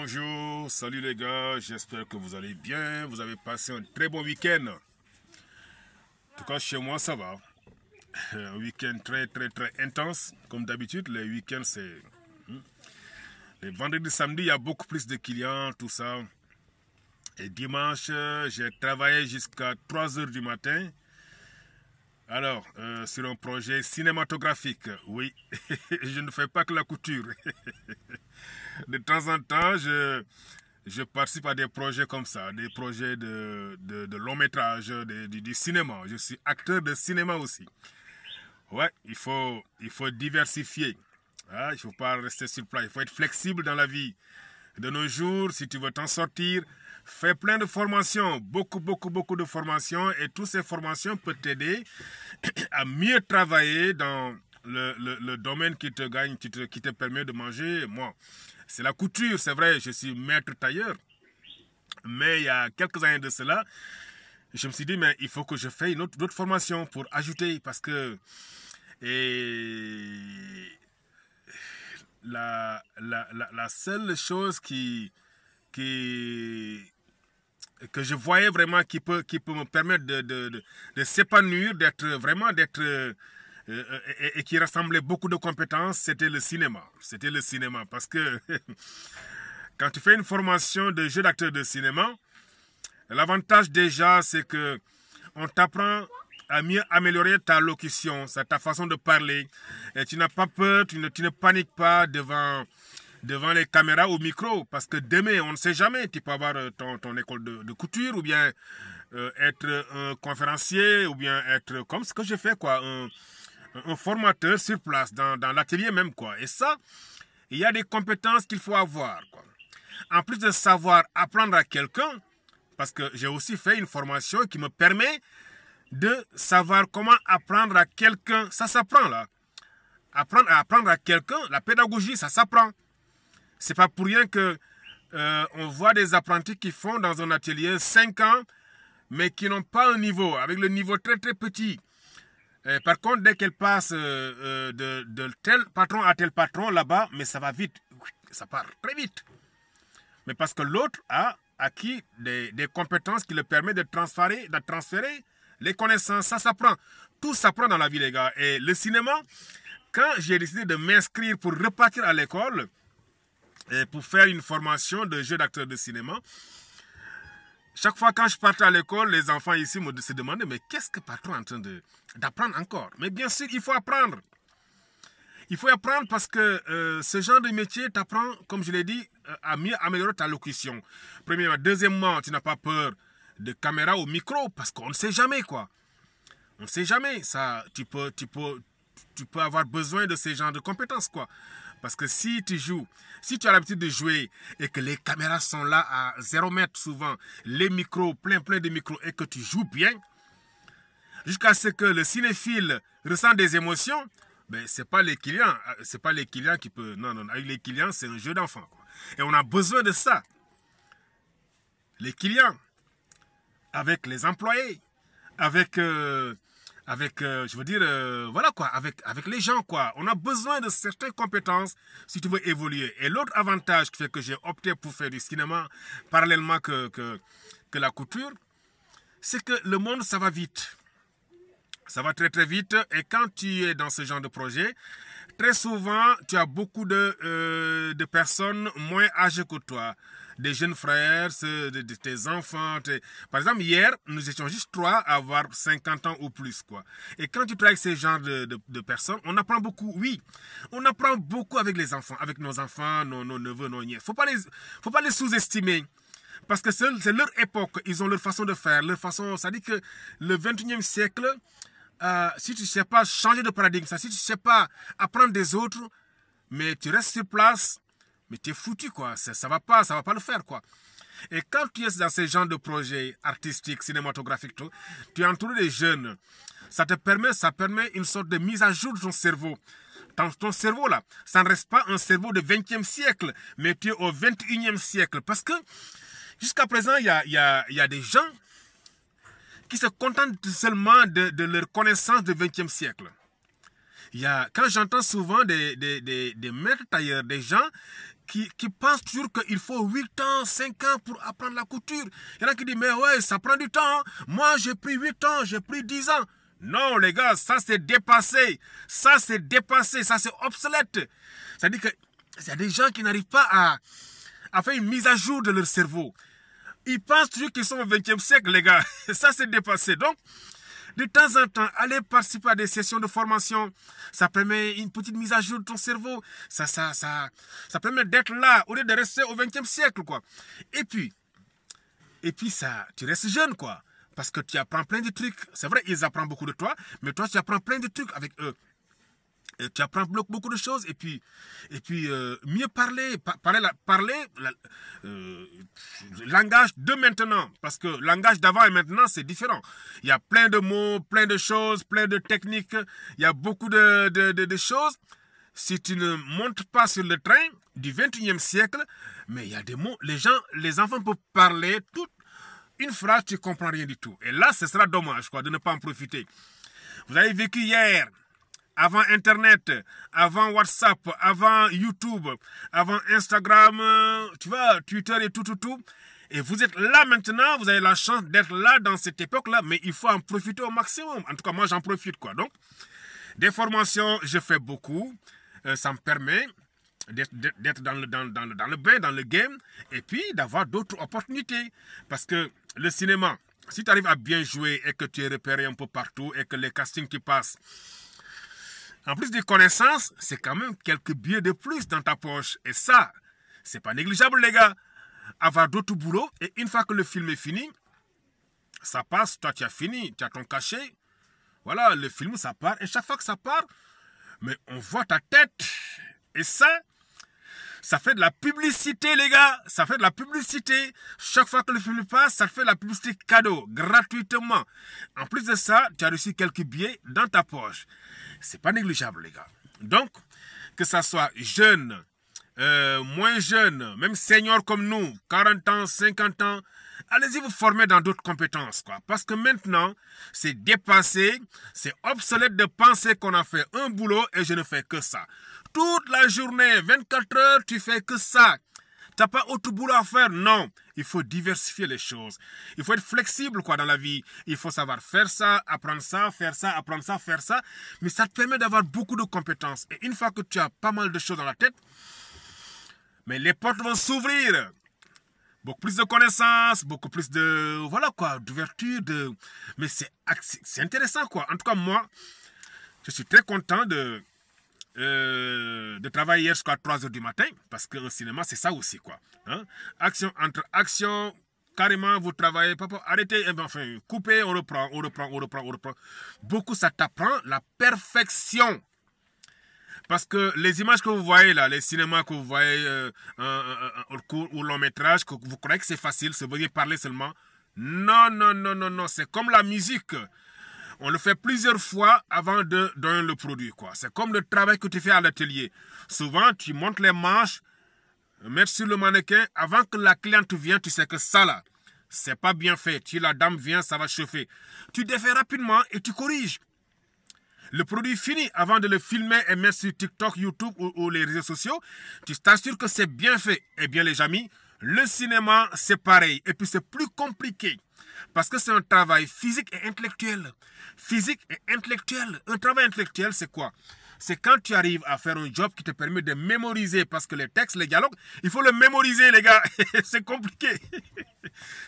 Bonjour, salut les gars, j'espère que vous allez bien, vous avez passé un très bon week-end. En tout cas, chez moi, ça va. Un week-end très intense. Comme d'habitude, les week-ends, c'est... Les vendredis, samedi, il y a beaucoup plus de clients, tout ça. Et dimanche, j'ai travaillé jusqu'à 3 heures du matin. Alors, sur un projet cinématographique, oui, je ne fais pas que la couture. De temps en temps, je participe à des projets comme ça, des projets de long métrage, du cinéma. Je suis acteur de cinéma aussi. Ouais, il faut diversifier. Ah, il ne faut pas rester sur place, il faut être flexible dans la vie. De nos jours, si tu veux t'en sortir, fais plein de formations, beaucoup de formations, et toutes ces formations peuvent t'aider à mieux travailler dans le domaine qui te gagne, qui te permet de manger. Moi, c'est la couture, c'est vrai, je suis maître tailleur, mais il y a quelques années de cela, je me suis dit, mais il faut que je fasse une autre formation pour ajouter, parce que la seule chose que je voyais vraiment qui peut me permettre de s'épanouir, et qui rassemblait beaucoup de compétences, c'était le cinéma. C'était le cinéma parce que quand tu fais une formation de jeu d'acteur de cinéma, l'avantage déjà, c'est que on t'apprend à mieux améliorer ta locution, ta façon de parler. Et tu n'as pas peur, tu ne paniques pas devant les caméras ou micro, parce que demain, on ne sait jamais, tu peux avoir ton école de couture, ou bien être un conférencier, ou bien être comme ce que j'ai fait, quoi, un formateur sur place, dans l'atelier même, quoi. Et ça, il y a des compétences qu'il faut avoir, quoi. En plus de savoir apprendre à quelqu'un, parce que j'ai aussi fait une formation qui me permet de savoir comment apprendre à quelqu'un. Ça s'apprend, là. Apprendre à quelqu'un, la pédagogie, ça s'apprend. C'est pas pour rien que on voit des apprentis qui font dans un atelier 5 ans, mais qui n'ont pas un niveau, avec le niveau très petit. Par contre, dès qu'elle passe de tel patron à tel patron là-bas, mais ça va vite, ça part très vite. Mais parce que l'autre a acquis des compétences qui le permettent de transférer les connaissances. Ça s'apprend. Tout s'apprend dans la vie, les gars. Et le cinéma, quand j'ai décidé de m'inscrire pour repartir à l'école, et pour faire une formation de jeu d'acteur de cinéma, chaque fois quand je partais à l'école, les enfants ici se demandaient, mais qu'est-ce que patron est en train d'apprendre encore? Mais bien sûr, il faut apprendre. Il faut apprendre parce que ce genre de métier t'apprend, comme je l'ai dit, à mieux améliorer ta locution. Premièrement. Deuxièmement, tu n'as pas peur de caméra ou micro, parce qu'on ne sait jamais, quoi. On ne sait jamais. Ça, tu peux avoir besoin de ces genres de compétences, quoi. Parce que si tu as l'habitude de jouer et que les caméras sont là à 0 mètre souvent, les micros, plein de micros, et que tu joues bien, jusqu'à ce que le cinéphile ressent des émotions, ben, c'est pas les clients qui peuvent... Non, avec les clients, c'est un jeu d'enfant, quoi. Et on a besoin de ça. Les clients, avec les employés, avec voilà quoi, avec les gens, quoi. On a besoin de certaines compétences si tu veux évoluer. Et l'autre avantage qui fait que j'ai opté pour faire du cinéma parallèlement que la couture, c'est que le monde, ça va vite. Ça va très vite. Et quand tu es dans ce genre de projet, très souvent, tu as beaucoup de personnes moins âgées que toi. Des jeunes frères, de tes enfants. Par exemple, hier, nous étions juste 3 à avoir 50 ans ou plus, quoi. Et quand tu travailles avec ces genres de personnes, on apprend beaucoup, oui. On apprend beaucoup avec les enfants, avec nos enfants, nos neveux, nos nièces. Faut pas les sous-estimer. Parce que c'est leur époque, ils ont leur façon de faire, leur façon... Ça dit que le 21e siècle, si tu ne sais pas changer de paradigme, si tu ne sais pas apprendre des autres, mais tu restes sur place, mais tu es foutu, quoi. Ça va pas le faire, quoi. Et quand tu es dans ce genre de projet artistique, cinématographique, tu es entouré des jeunes. Ça permet une sorte de mise à jour de ton cerveau. Ton cerveau, là, ça ne reste pas un cerveau du 20e siècle, mais tu es au 21e siècle. Parce que jusqu'à présent, il y a des gens qui se contentent seulement de leur connaissance du 20e siècle. Quand j'entends souvent des maîtres tailleurs, des gens qui pensent toujours qu'il faut 8 ans, 5 ans pour apprendre la couture. Il y en a qui disent, mais ouais, ça prend du temps. Hein. Moi, j'ai pris 8 ans, j'ai pris 10 ans. Non, les gars, ça c'est dépassé. Ça c'est dépassé, ça c'est obsolète. C'est-à-dire qu'il y a des gens qui n'arrivent pas à faire une mise à jour de leur cerveau. Ils pensent toujours qu'ils sont au XXe siècle, les gars. Ça c'est dépassé. Donc, de temps en temps, aller participer à des sessions de formation, ça permet une petite mise à jour de ton cerveau. Ça permet d'être là au lieu de rester au XXe siècle, quoi. Et puis ça, tu restes jeune, quoi. Parce que tu apprends plein de trucs. C'est vrai, ils apprennent beaucoup de toi, mais toi, tu apprends plein de trucs avec eux. Et tu apprends beaucoup de choses. Et puis mieux parler. Langage de maintenant. Parce que langage d'avant et maintenant, c'est différent. Il y a plein de mots, plein de choses, plein de techniques. Il y a beaucoup de choses. Si tu ne montes pas sur le train du 21e siècle, mais il y a des mots. Les enfants peuvent parler toute une phrase, tu ne comprends rien du tout. Et là, ce sera dommage, quoi, de ne pas en profiter. Vous avez vécu hier, avant Internet, avant WhatsApp, avant YouTube, avant Instagram, tu vois, Twitter et tout. Et vous êtes là maintenant, vous avez la chance d'être là dans cette époque-là, mais il faut en profiter au maximum. En tout cas, moi, j'en profite, quoi. Donc, des formations, je fais beaucoup. Ça me permet d'être dans le bain, dans le game, et puis d'avoir d'autres opportunités. Parce que le cinéma, si tu arrives à bien jouer et que tu es repéré un peu partout et que les castings qui passent, en plus des connaissances, c'est quand même quelques billets de plus dans ta poche. Et ça, c'est pas négligeable, les gars. Avoir d'autres boulots, et une fois que le film est fini, ça passe, toi tu as fini, tu as ton cachet. Voilà, le film, ça part, et chaque fois que ça part, mais on voit ta tête. Et ça fait de la publicité, les gars. Ça fait de la publicité. Chaque fois que le film passe, ça fait de la publicité cadeau, gratuitement. En plus de ça, tu as reçu quelques billets dans ta poche. C'est pas négligeable, les gars. Donc, que ça soit jeune, moins jeune, même senior comme nous, 40 ans, 50 ans, allez-y vous former dans d'autres compétences, quoi. Parce que maintenant, c'est dépassé, c'est obsolète de penser qu'on a fait un boulot et je ne fais que ça. Toute la journée, 24 heures, tu fais que ça. Tu n'as pas autre boulot à faire. Non, il faut diversifier les choses. Il faut être flexible, quoi, dans la vie. Il faut savoir faire ça, apprendre ça, faire ça, apprendre ça, faire ça. Mais ça te permet d'avoir beaucoup de compétences. Et une fois que tu as pas mal de choses dans la tête, mais les portes vont s'ouvrir. Beaucoup plus de connaissances, beaucoup plus de... Voilà, quoi, d'ouverture, Mais c'est intéressant, quoi. En tout cas, moi, je suis très content de travailler hier jusqu'à 3 h du matin, parce qu'un cinéma, c'est ça aussi, quoi. Hein? Action entre action, carrément, vous travaillez, papa, arrêtez, enfin, coupez, on reprend. Beaucoup, ça t'apprend la perfection. Parce que les images que vous voyez là, les cinémas que vous voyez au court ou long métrage, que vous croyez que c'est facile, c'est venir parler seulement. Non, c'est comme la musique. On le fait plusieurs fois avant de donner le produit, quoi. C'est comme le travail que tu fais à l'atelier. Souvent, tu montes les manches, mets sur le mannequin, avant que la cliente vienne, tu sais que ça là, c'est pas bien fait. Si la dame vient, ça va chauffer. Tu défais rapidement et tu corriges. Le produit fini, avant de le filmer et mettre sur TikTok, YouTube ou les réseaux sociaux, tu t'assures que c'est bien fait. Eh bien, les amis, le cinéma, c'est pareil. Et puis, c'est plus compliqué. Parce que c'est un travail physique et intellectuel. Physique et intellectuel. Un travail intellectuel, c'est quoi? C'est quand tu arrives à faire un job qui te permet de mémoriser. Parce que les textes, les dialogues, il faut le mémoriser, les gars. C'est compliqué.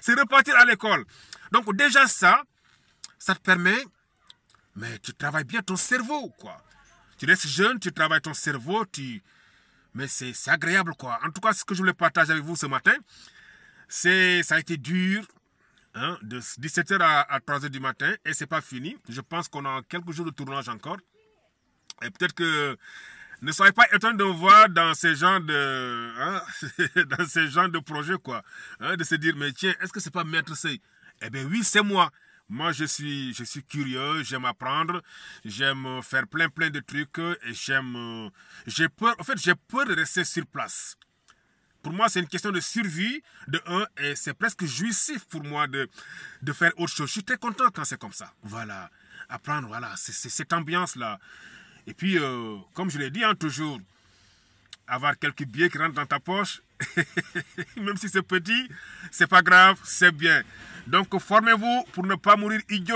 C'est repartir à l'école. Donc, déjà ça te permet... Mais tu travailles bien ton cerveau, quoi. Tu restes jeune, tu travailles ton cerveau, mais c'est agréable, quoi. En tout cas, ce que je voulais partager avec vous ce matin, ça a été dur, hein, de 17 h à 3 h du matin, et c'est pas fini. Je pense qu'on a quelques jours de tournage encore. Et peut-être que ne soyez pas étonnés de me voir dans ces genres de, hein, dans ces genres de projets, quoi. Hein, de se dire, mais tiens, est-ce que c'est pas Maître Sey? Eh bien oui, c'est moi. Moi, je suis curieux, j'aime apprendre, j'aime faire plein de trucs et j'ai peur de rester sur place. Pour moi, c'est une question de survie, de un, et c'est presque jouissif pour moi de faire autre chose. Je suis très content quand c'est comme ça. Voilà, apprendre, voilà, c'est cette ambiance-là. Et puis, comme je l'ai dit, hein, toujours, avoir quelques billets qui rentrent dans ta poche. Même si c'est petit, c'est pas grave, c'est bien. Donc formez-vous pour ne pas mourir idiot.